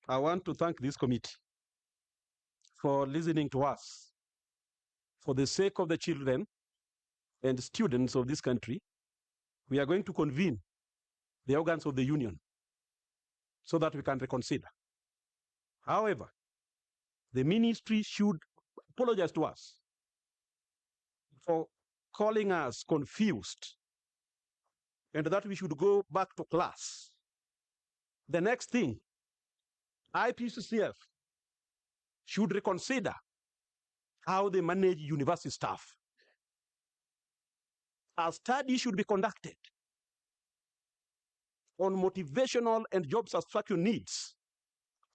I want to thank this committee for listening to us. For the sake of the children and students of this country, we are going to convene the organs of the union so that we can reconsider. However, the ministry should apologize to us for calling us confused and that we should go back to class. The next thing, IPCCF should reconsider how they manage university staff. A study should be conducted on motivational and job satisfaction needs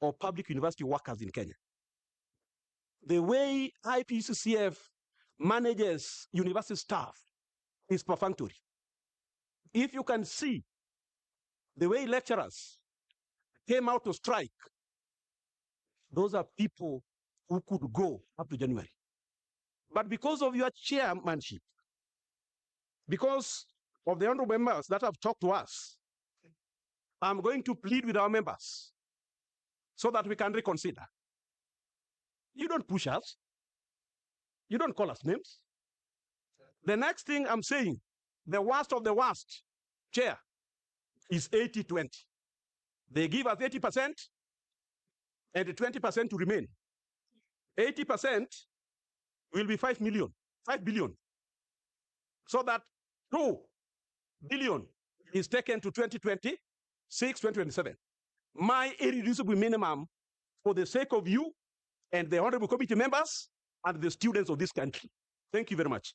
of public university workers in Kenya. The way IPCCF manages university staff is perfunctory. If you can see the way lecturers came out to strike, those are people who could go up to January. But because of your chairmanship, because of the honorable members that have talked to us, I'm going to plead with our members so that we can reconsider. You don't push us. You don't call us names. The next thing I'm saying, the worst of the worst, chair, is 80-20. They give us 80% and 20% to remain. 80% will be 5 billion. So that 2 billion is taken to 2026, 2027. My irreducible minimum for the sake of you and the honorable committee members and the students of this country. Thank you very much.